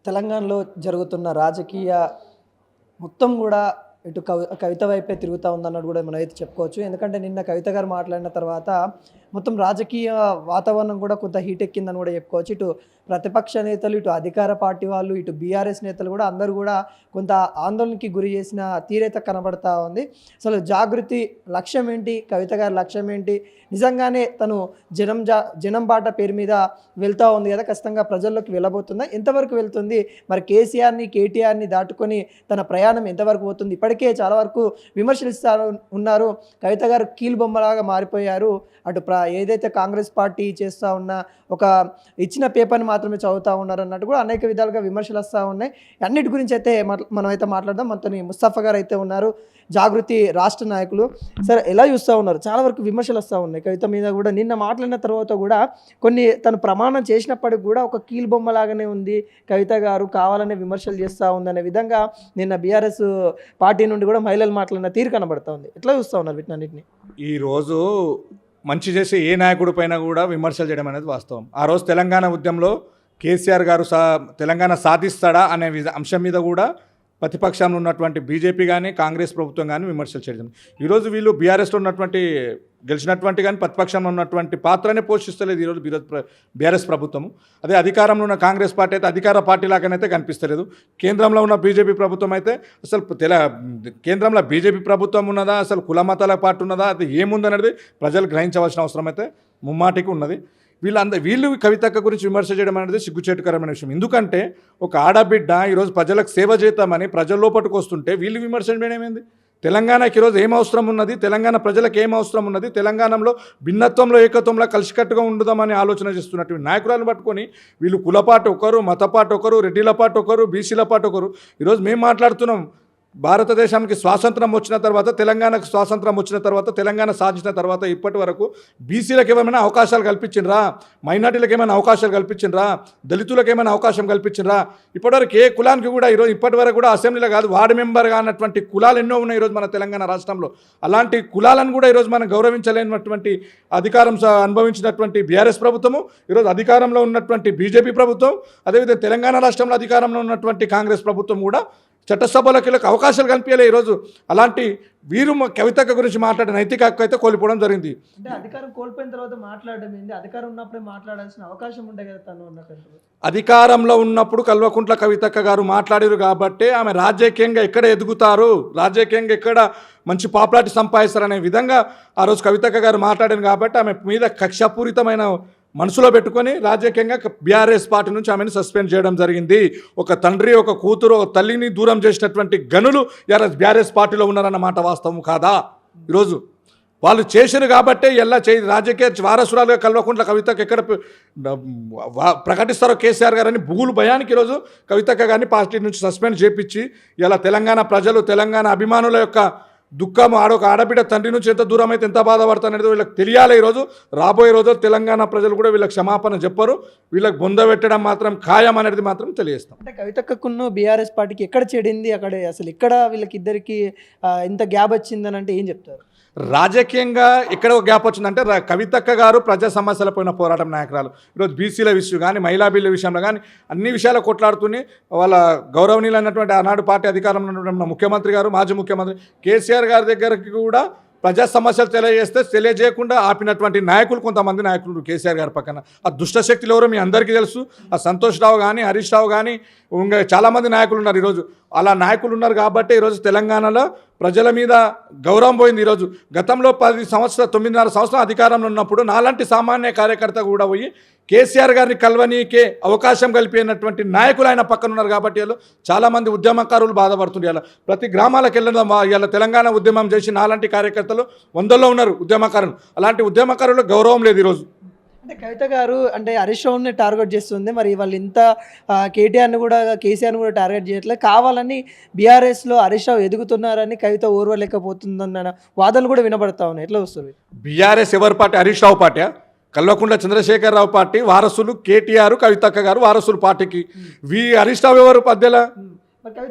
తెలంగాణలో జరుగుతున్న రాజకీయ మొత్తం కూడా ఇటు కవిత వైపే తిరుగుతూ ఉందన్నట్టు కూడా మనం అయితే చెప్పుకోవచ్చు. ఎందుకంటే నిన్న కవిత గారు మాట్లాడిన తర్వాత మొత్తం రాజకీయ వాతావరణం కూడా కొంత హీట్ ఎక్కిందని కూడా చెప్పుకోవచ్చు. ఇటు ప్రతిపక్ష నేతలు, ఇటు అధికార పార్టీ వాళ్ళు, ఇటు బీఆర్ఎస్ నేతలు కూడా అందరూ కూడా కొంత ఆందోళనకి గురి చేసిన తీరైతే కనబడతా ఉంది. అసలు జాగృతి లక్ష్యం ఏంటి, కవిత గారి లక్ష్యం ఏంటి, నిజంగానే తను జనం బాట పేరు మీద వెళ్తూ ఉంది కదా, ఖచ్చితంగా ప్రజల్లోకి వెళ్ళబోతుందా, ఎంతవరకు వెళ్తుంది, మరి కేసీఆర్ని కేటీఆర్ని దాటుకొని తన ప్రయాణం ఎంతవరకు పోతుంది. ఇప్పటికే చాలా వరకు విమర్శలు ఇస్తూ ఉన్నారు. కవిత గారు కీలుబొమ్మలాగా మారిపోయారు. అటు ఏదైతే కాంగ్రెస్ పార్టీ చేస్తూ ఉన్న ఒక ఇచ్చిన పేపర్ని మాత్రమే చదువుతూ ఉన్నారు అన్నట్టు కూడా అనేక విధాలుగా విమర్శలు వస్తూ ఉన్నాయి. అన్నిటి గురించి అయితే మనం అయితే మాట్లాడదాం. మనతోని ముస్తఫా గారు అయితే ఉన్నారు, జాగృతి రాష్ట్ర నాయకులు. సరే, ఎలా చూస్తూ ఉన్నారు? చాలా వరకు విమర్శలు వస్తూ ఉన్నాయి కవిత మీద కూడా. నిన్న మాట్లాడిన తర్వాత కూడా కొన్ని తను ప్రమాణం చేసినప్పటికి కూడా ఒక కీలుబొమ్మలాగానే ఉంది కవిత గారు, కావాలనే విమర్శలు చేస్తూ ఉందనే విధంగా నిన్న బీఆర్ఎస్ పార్టీ నుండి కూడా మహిళలు మాట్లాడిన తీరు కనబడుతూ ఉంది. ఎట్లా చూస్తూ ఉన్నారు వీటినన్నింటినీ? ఈరోజు మంచి చేసే ఏ నాయకుడి పైన కూడా విమర్శలు చేయడం అనేది వాస్తవం. ఆ రోజు తెలంగాణ ఉద్యమంలో కేసీఆర్ గారు తెలంగాణ సాధిస్తాడా అనే అంశం మీద కూడా ప్రతిపక్షంలో ఉన్నటువంటి బీజేపీ కానీ కాంగ్రెస్ ప్రభుత్వం కానీ విమర్శలు చేయడం. ఈరోజు వీళ్ళు బీఆర్ఎస్లో ఉన్నటువంటి గెలిచినటువంటి కానీ ప్రతిపక్షంలో ఉన్నటువంటి పాత్రనే పోషిస్తలేదు ఈరోజు బీఆర్ఎస్ ప్రభుత్వము. అదే అధికారంలో ఉన్న కాంగ్రెస్ పార్టీ అయితే అధికార పార్టీ లాగానైతే కనిపిస్తలేదు. కేంద్రంలో ఉన్న బీజేపీ ప్రభుత్వం అయితే అసలు కేంద్రంలో బీజేపీ ప్రభుత్వం ఉన్నదా, అసలు కుల మతాల పార్టీ ఉన్నదా, అది ఏముందనేది ప్రజలు గ్రహించవలసిన అవసరం అయితే ముమ్మాటికి ఉన్నది. వీళ్ళు కవితక్క గురించి విమర్శ చేయడం అనేది సిగ్గుచేటుకరమైన విషయం. ఎందుకంటే ఒక ఆడబిడ్డ ఈరోజు ప్రజలకు సేవ చేద్దామని ప్రజల లోపలికి వస్తుంటే వీళ్ళు విమర్శ చేయడం ఏంది? తెలంగాణకి ఈరోజు ఏం అవసరం ఉన్నది, తెలంగాణ ప్రజలకు ఏం అవసరం ఉన్నది, తెలంగాణలో భిన్నత్వంలో ఏకత్వంలో కలిసికట్టుగా ఉండుదామని ఆలోచన చేస్తున్నటువంటి నాయకులను పట్టుకొని వీళ్ళు కులపాటు ఒకరు, మతపాటు ఒకరు, రెడ్డిల పాటు ఒకరు, బీసీల పాటు ఒకరు. ఈరోజు మేము మాట్లాడుతున్నాం, భారతదేశానికి స్వాతంత్రం వచ్చిన తర్వాత, తెలంగాణకు స్వాతంత్రం వచ్చిన తర్వాత, తెలంగాణ సాధించిన తర్వాత ఇప్పటి వరకు బీసీలకు ఏమైనా అవకాశాలు కల్పించిండ్రా, మైనార్టీలకు ఏమైనా అవకాశాలు కల్పించిండ్రా, దళితులకు ఏమైనా అవకాశం కల్పించిండ్రా? ఇప్పటివరకు ఏ కులానికి కూడా ఈరోజు ఇప్పటి వరకు కూడా అసెంబ్లీలో కాదు వార్డు మెంబర్గా అన్నటువంటి కులాలు ఎన్నో ఉన్నాయి ఈరోజు మన తెలంగాణ రాష్ట్రంలో. అలాంటి కులాలను కూడా ఈరోజు మనం గౌరవించలేనటువంటి అధికారం అనుభవించినటువంటి బీఆర్ఎస్ ప్రభుత్వము, ఈరోజు అధికారంలో ఉన్నటువంటి బీజేపీ ప్రభుత్వం, అదేవిధంగా తెలంగాణ రాష్ట్రంలో అధికారంలో ఉన్నటువంటి కాంగ్రెస్ ప్రభుత్వం కూడా చట్టసభలకు అవకాశాలు కల్పించలే ఈరోజు. అలాంటి వీరు కవితక్క గురించి మాట్లాడే నైతిక హక్కు అయితే కోల్పోవడం జరిగింది. అంటే అధికారం కోల్పోయిన తర్వాత మాట్లాడడం ఏంది? అధికారం ఉన్నప్పుడే మాట్లాడాల్సిన అవకాశం ఉండే కదా తను ఉన్నట్టు. అధికారంలో ఉన్నప్పుడు కల్వకుంట్ల కవితక్క గారు మాట్లాడారు కాబట్టి ఆమె రాజకీయంగా ఎక్కడ ఎదుగుతారు, రాజకీయంగా ఎక్కడ మంచి పాపులారిటీ సంపాదిస్తారనే విధంగా ఆ రోజు కవితక్క గారు మాట్లాడారు కాబట్టి ఆమె మీద కక్షపూరితమైన మనసులో పెట్టుకొని రాజకీయంగా బీఆర్ఎస్ పార్టీ నుంచి ఆమెను సస్పెండ్ చేయడం జరిగింది. ఒక తండ్రి, ఒక కూతురు, ఒక తల్లిని దూరం చేసినటువంటి గనులు బీఆర్ఎస్ పార్టీలో ఉన్నారన్నమాట వాస్తవం కాదా? ఈరోజు వాళ్ళు చేశారు కాబట్టి ఎలా రాజకీయ వారసురాలుగా కల్వకుంట్ల కవితకు ఎక్కడ ప్రకటిస్తారో కేసీఆర్ గారని బుగులు భయానికి ఈరోజు కవితక్క గారిని పార్టీ నుంచి సస్పెండ్ చేపించి ఇలా తెలంగాణ ప్రజలు, తెలంగాణ అభిమానుల యొక్క దుఃఖం, ఆడబిడ్డ తండ్రి నుంచి ఎంత దూరం అయితే ఎంత బాధపడతాననేది వీళ్ళకి తెలియాలి. ఈరోజు రాబోయే రోజు తెలంగాణ ప్రజలు కూడా వీళ్ళకి క్షమాపణ చెప్పరు, వీళ్ళకి బొందబెట్టడం మాత్రం ఖాయం అనేది మాత్రం తెలియజేస్తాం. అంటే కవితక్కకున్న బీఆర్ఎస్ పార్టీకి ఎక్కడ చెడింది, అక్కడ అసలు ఇక్కడ వీళ్ళకి ఇద్దరికి ఇంత గ్యాప్ వచ్చిందని అంటే ఏం చెప్తారు? రాజకీయంగా ఎక్కడ గ్యాప్ వచ్చిందంటే కవితక్క గారు ప్రజా సమస్యల పైన పోరాటం నాయకురాలు. ఈరోజు బీసీల విషయం కానీ, మహిళా బిల్లు విషయంలో కానీ అన్ని విషయాలు కొట్లాడుతూనే వాళ్ళ గౌరవనీయులు అన్నటువంటి ఆనాడు పార్టీ అధికారంలో ఉన్నటువంటి ముఖ్యమంత్రి గారు, మాజీ ముఖ్యమంత్రి కేసీఆర్ గారి దగ్గరికి కూడా ప్రజా సమస్యలు తెలియజేయకుండా ఆపినటువంటి నాయకులు కొంతమంది నాయకులు కేసీఆర్ గారి పక్కన. ఆ దుష్టశక్తులు ఎవరో మీ అందరికీ తెలుసు. ఆ సంతోష్ రావు కానీ, హరీష్ రావు కానీ, ఇంకా చాలామంది నాయకులు ఉన్నారు ఈరోజు. అలా నాయకులు ఉన్నారు కాబట్టి ఈరోజు తెలంగాణలో ప్రజల మీద గౌరవం పోయింది. ఈరోజు గతంలో 9.5 సంవత్సరాలు అధికారంలో ఉన్నప్పుడు నాలాంటి సామాన్య కార్యకర్త కూడా పోయి కేసీఆర్ గారిని కలవనీకే అవకాశం కలిపినటువంటి నాయకులు ఆయన పక్కన ఉన్నారు కాబట్టి చాలామంది ఉద్యమకారులు బాధపడుతుంది. ఇలా ప్రతి గ్రామాలకు వెళ్ళడం, ఇలా తెలంగాణ ఉద్యమం చేసి నాలాంటి కార్యకర్తలు 100లో ఉన్నారు ఉద్యమకారులు. అలాంటి ఉద్యమకారులకు గౌరవం లేదు ఈరోజు. అంటే కవిత గారు అంటే హరీష్ రావుని టార్గెట్ చేస్తుంది, మరి వాళ్ళు ఇంత కేటీఆర్ని కూడా కేసీఆర్ని కూడా టార్గెట్ చేయట్లేదు, కావాలని బీఆర్ఎస్లో హరీష్ రావు ఎదుగుతున్నారని కవిత ఓర్వలేకపోతుందన్న వాదనలు కూడా వినబడతా ఉన్నాయి. ఎట్లా వస్తుంది? బీఆర్ఎస్ ఎవరి party? Harish Rao party, Kalvakuntla Chandrashekar Rao party వారసులు కేటీఆర్, కవితక్క గారు వారసులు పార్టీకి. హరీష్ రావు ఎవరు పద్దెల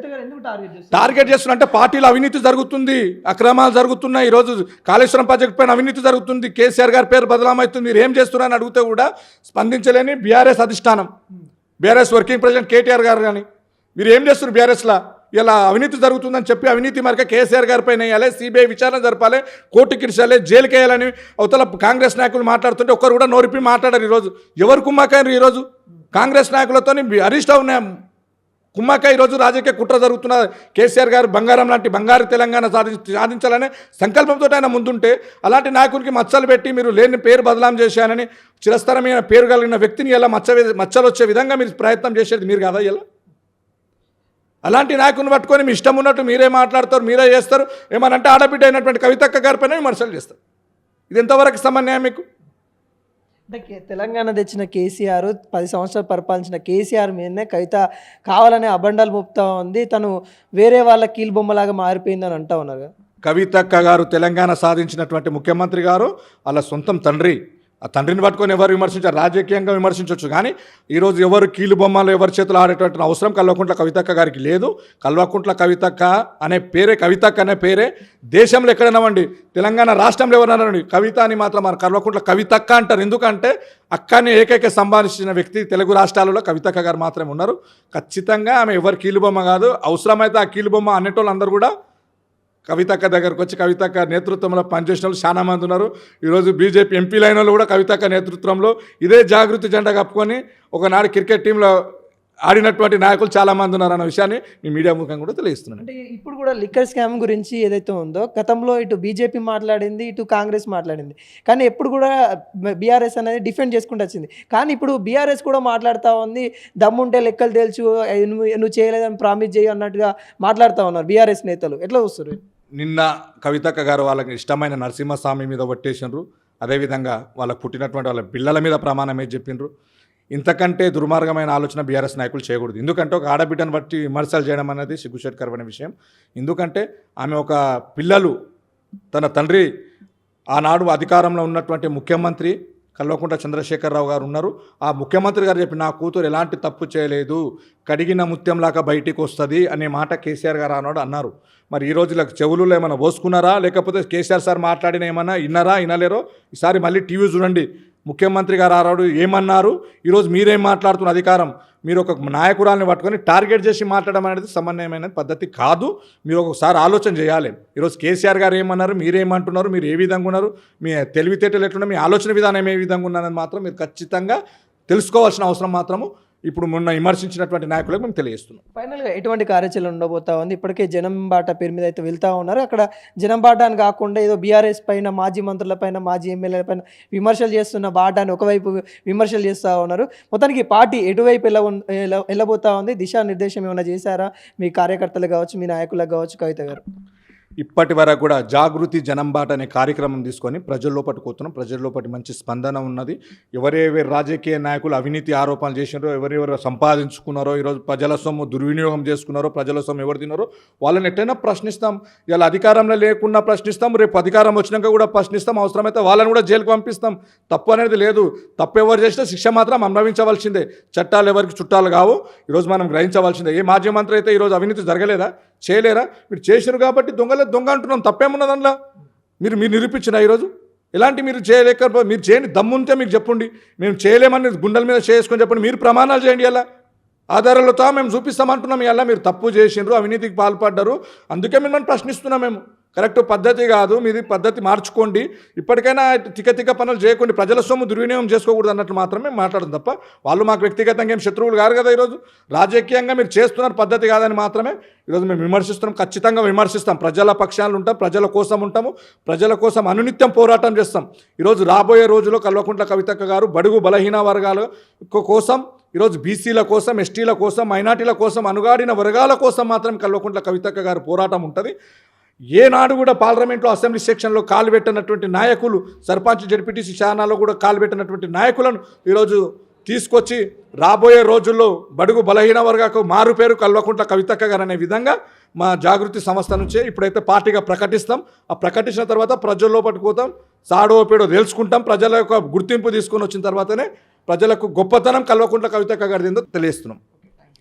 టార్గెట్ చేస్తున్నంటే పార్టీలో అవినీతి జరుగుతుంది, అక్రమాలు జరుగుతున్నాయి. ఈరోజు కాళేశ్వరం ప్రాజెక్టు పైన అవినీతి జరుగుతుంది, కేసీఆర్ గారి పేరు బదలామవుతుంది, మీరు ఏం చేస్తున్నారని అడిగితే కూడా స్పందించలేని బీఆర్ఎస్ అధిష్టానం. బీఆర్ఎస్ వర్కింగ్ ప్రెసిడెంట్ కేటీఆర్ గారు కానీ మీరు ఏం చేస్తున్నారు బీఆర్ఎస్లో? ఇలా అవినీతి జరుగుతుందని చెప్పి అవినీతి మరక కేసీఆర్ గారి పైన వేయాలి, సిబిఐ విచారణ జరపాలి, కోర్టుకి ఇచ్చాలి, జైలుకి వేయాలని అవతల కాంగ్రెస్ నాయకులు మాట్లాడుతుంటే ఒక్కరు కూడా నోరిపి మాట్లాడారు. ఈరోజు ఎవరు కుమ్మాకారు? ఈరోజు కాంగ్రెస్ నాయకులతో అరెస్ట్ అవునా కుమ్మాక ఈరోజు రాజకీయ కుట్ర జరుగుతున్న కేసీఆర్ గారు బంగారం లాంటి బంగారు తెలంగాణ సాధించాలనే సంకల్పంతో ఆయన ముందుంటే అలాంటి నాయకునికి మచ్చలు పెట్టి మీరు లేని పేరు బదలాం చేశానని చిరస్థరమైన పేరు కలిగిన వ్యక్తిని ఇలా మచ్చలు వచ్చే విధంగా మీరు ప్రయత్నం చేసేది మీరు కదా? ఇలా అలాంటి నాయకుని పట్టుకొని మీ ఇష్టం ఉన్నట్టు మీరే మాట్లాడతారు, మీరే చేస్తారు. ఏమనంటే ఆడబిడ్డ అయినటువంటి కవితక్క గారి పైన విమర్శలు చేస్తారు. ఇది ఎంతవరకు సమన్వయం మీకు? అంటే తెలంగాణ తెచ్చిన కేసీఆర్ 10 సంవత్సరాలు పరిపాలించిన కేసీఆర్ మీదనే కవిత కావాలనే అబండాలు మోపుతా ఉంది, తను వేరే వాళ్ళ కీలుబొమ్మలాగా మారిపోయిందని అంటా ఉన్నారు. కవితక్క గారు తెలంగాణ సాధించినటువంటి ముఖ్యమంత్రి గారు వాళ్ళ సొంతం తండ్రి. ఆ తండ్రిని పట్టుకొని ఎవరు విమర్శించారు? రాజకీయంగా విమర్శించవచ్చు, కానీ ఈరోజు ఎవరు కీలు బొమ్మలు ఎవరి చేతులు ఆడేటువంటి అవసరం కల్వకుంట్ల కవితక్క గారికి లేదు. కల్వకుంట్ల కవితక్క అనే పేరే, కవితక్క అనే పేరే దేశంలో ఎక్కడైనామండి, తెలంగాణ రాష్ట్రంలో ఎవరన్నారండి కవిత అని మాత్రం మన కల్వకుంట్ల కవితక్క అంటారు. ఎందుకంటే అక్కని ఏకైక సంపాదించిన వ్యక్తి తెలుగు రాష్ట్రాలలో కవితక్క గారు మాత్రమే ఉన్నారు. ఖచ్చితంగా ఆమె ఎవరు కీలుబొమ్మ కాదు. అవసరమైతే ఆ కీలుబొమ్మ అనేటోళ్ళు అందరూ కూడా కవితక్క దగ్గరకు వచ్చి కవితక్క నేతృత్వంలో పనిచేసిన వాళ్ళు చాలా మంది ఉన్నారు. ఈరోజు బీజేపీ ఎంపీ లైన్ వాళ్ళు కూడా కవితక్క నేతృత్వంలో ఇదే జాగృతి జెండా కప్పుకొని ఒకనాడు క్రికెట్ టీంలో ఆడినటువంటి నాయకులు చాలామంది ఉన్నారు అన్న విషయాన్ని మీ మీడియా ముఖంగా కూడా తెలియజేస్తున్నాను. అంటే ఇప్పుడు కూడా లిక్కర్ స్కామ్ గురించి ఏదైతే ఉందో గతంలో ఇటు బీజేపీ మాట్లాడింది, ఇటు కాంగ్రెస్ మాట్లాడింది, కానీ ఎప్పుడు కూడా బీఆర్ఎస్ అనేది డిఫెండ్ చేసుకుంటూ వచ్చింది. కానీ ఇప్పుడు బీఆర్ఎస్ కూడా మాట్లాడుతూ ఉంది, దమ్ముంటే లెక్కలు తెలుసు, నువ్వు చేయలేదని ప్రామిస్ చేయి అన్నట్టుగా మాట్లాడుతూ ఉన్నారు బీఆర్ఎస్ నేతలు. ఎట్లా చూస్తారు? నిన్న కవితక్క గారు వాళ్ళకి ఇష్టమైన నరసింహస్వామి మీద కొట్టేసినారు. అదేవిధంగా వాళ్ళకు పుట్టినటువంటి వాళ్ళ పిల్లల మీద ప్రమాణం ఏది చెప్పిండ్రు. ఇంతకంటే దుర్మార్గమైన ఆలోచన బీఆర్ఎస్ నాయకులు చేయకూడదు. ఎందుకంటే ఒక ఆడబిడ్డను బట్టి విమర్శలు చేయడం అనేది సిగ్గుచేటుకరమైన విషయం. ఎందుకంటే ఆమె ఒక పిల్లలు, తన తండ్రి ఆనాడు అధికారంలో ఉన్నటువంటి ముఖ్యమంత్రి కల్వకుంట్ల చంద్రశేఖరరావు గారు ఉన్నారు. ఆ ముఖ్యమంత్రి గారు చెప్పి నా కూతురు ఎలాంటి తప్పు చేయలేదు, కడిగిన ముత్యంలాగా బయటికి వస్తుంది అనే మాట కేసీఆర్ గారు ఆనాడు అన్నారు. మరి ఈ రోజులకు చెవులలో ఏమైనా పోసుకున్నారా, లేకపోతే కేసీఆర్ సార్ మాట్లాడిన ఏమన్నా విన్నారా, వినలేరో ఈసారి మళ్ళీ టీవీ చూడండి. ముఖ్యమంత్రి గారు ఆనాడు ఏమన్నారు, ఈరోజు మీరేం మాట్లాడుతున్న అధికారం, మీరు ఒక నాయకురాల్ని పట్టుకొని టార్గెట్ చేసి మాట్లాడడం అనేది సమన్వయమైన పద్ధతి కాదు. మీరు ఒకసారి ఆలోచన చేయాలి. ఈరోజు కేసీఆర్ గారు ఏమన్నారు, మీరేమంటున్నారు, మీరు ఏ విధంగా ఉన్నారు, మీ తెలివితేటలు ఎట్లున్నారు, మీ ఆలోచన విధానం ఏ విధంగా ఉన్నారని మాత్రం మీరు ఖచ్చితంగా తెలుసుకోవాల్సిన అవసరం మాత్రము ఇప్పుడు మొన్న విమర్శించినటువంటి నాయకులకు మేము తెలియజేస్తున్నాం. ఫైనల్గా ఎటువంటి కార్యాచరణ ఉండబోతా ఉంది? ఇప్పటికే జనం బాట పేరు మీద అయితే వెళ్తూ ఉన్నారు. అక్కడ జనం బాట అని కాకుండా ఏదో బీఆర్ఎస్ పైన, మాజీ మంత్రుల పైన, మాజీ ఎమ్మెల్యేల పైన విమర్శలు చేస్తున్న బాట అని ఒకవైపు విమర్శలు చేస్తూ ఉన్నారు. మొత్తానికి పార్టీ ఎటువైపు వెళ్ళబోతా ఉంది? దిశానిర్దేశం ఏమైనా చేశారా మీ కార్యకర్తలు కావచ్చు, మీ నాయకులకు కావచ్చు? కవిత గారు ఇప్పటి వరకు కూడా జాగృతి జనంబాట అనే కార్యక్రమం తీసుకొని ప్రజల్లో పట్టుకుతున్నాం. ప్రజల్లో పట్టి మంచి స్పందన ఉన్నది. ఎవరెవరు రాజకీయ నాయకులు అవినీతి ఆరోపణలు చేసినారో, ఎవరెవరు సంపాదించుకున్నారో, ఈరోజు ప్రజల సొమ్ము దుర్వినియోగం చేసుకున్నారో, ప్రజల సొమ్ము ఎవరు తిన్నారో వాళ్ళని ఎట్టైనా ప్రశ్నిస్తాం. ఇలా అధికారంలో లేకుండా ప్రశ్నిస్తాం, రేపు అధికారం వచ్చినాక కూడా ప్రశ్నిస్తాం. అవసరమైతే వాళ్ళని కూడా జైలుకు పంపిస్తాం. తప్పు అనేది లేదు. తప్పు ఎవరు చేసినా శిక్ష మాత్రం అనుభవించవలసిందే. చట్టాలు ఎవరికి చుట్టాలు కావు. ఈరోజు మనం గ్రహించవలసిందే. ఏ మాజీ మంత్రి అయితే ఈరోజు అవినీతి జరగలేదా, చేయలేరా? మీరు చేశారు కాబట్టి దొంగ అంటున్నాం. తప్పేమున్నది అందులో? మీరు నిరూపించిన ఈరోజు ఎలాంటి మీరు మీరు చేయని దమ్ముంటే మీకు చెప్పండి. మేము చేయలేమని గుండెల మీద చేసుకొని చెప్పండి. మీరు ప్రమాణాలు చేయండి. ఎలా ఆధారాలతో మేము చూపిస్తామంటున్నాం. ఇలా మీరు తప్పు చేసిండ్రు, అవినీతికి పాల్పడ్డారు, అందుకే మిమ్మల్ని ప్రశ్నిస్తున్నాం. మేము కరెక్ట్ పద్ధతి కాదు, మీది పద్ధతి మార్చుకోండి. ఇప్పటికైనా తిక్క పనులు చేయకండి. ప్రజల సొమ్ము దుర్వినియోగం చేసుకోకూడదు అన్నట్టు మాత్రమే మాట్లాడడం తప్ప వాళ్ళు మాకు వ్యక్తిగతంగా ఏం శత్రువులు కాదు కదా. ఈరోజు రాజకీయంగా మీరు చేస్తున్నారు పద్ధతి కాదని మాత్రమే ఈరోజు మేము విమర్శిస్తున్నాం. ఖచ్చితంగా విమర్శిస్తాం. ప్రజల పక్షాలు ఉంటాం, ప్రజల కోసం ఉంటాము, ప్రజల కోసం అనునిత్యం పోరాటం చేస్తాం. ఈరోజు రాబోయే రోజుల్లో కల్వకుంట్ల కవితక్క గారు బడుగు బలహీన వర్గాల కోసం, ఈరోజు బీసీల కోసం, ఎస్టీల కోసం, మైనార్టీల కోసం, అనుగాడిన వర్గాల కోసం మాత్రం కల్వకుంట్ల కవితక్క గారు పోరాటం ఉంటుంది. ఏనాడు కూడా పార్లమెంట్లో అసెంబ్లీ సెక్షన్లో కాలు పెట్టినటువంటి నాయకులు, సర్పంచ్ జడ్పీటీసీ స్థానాల్లో కూడా కాలు పెట్టినటువంటి నాయకులను ఈరోజు తీసుకొచ్చి రాబోయే రోజుల్లో బడుగు బలహీన వర్గాలకు మారు పేరు కల్వకుంట్ల కవితక్క గారు అనే విధంగా మా జాగృతి సంస్థ నుంచే ఇప్పుడైతే పార్టీగా ప్రకటిస్తాం. ఆ ప్రకటించిన తర్వాత ప్రజల్లో పట్టుకుపోతాం, సాడో పేడో తెలుసుకుంటాం. ప్రజల యొక్క గుర్తింపు తీసుకొని వచ్చిన తర్వాతనే ప్రజలకు గొప్పతనం కల్వకుంట్ల కవితక్క గారిది ఏందో తెలియజేస్తున్నాం.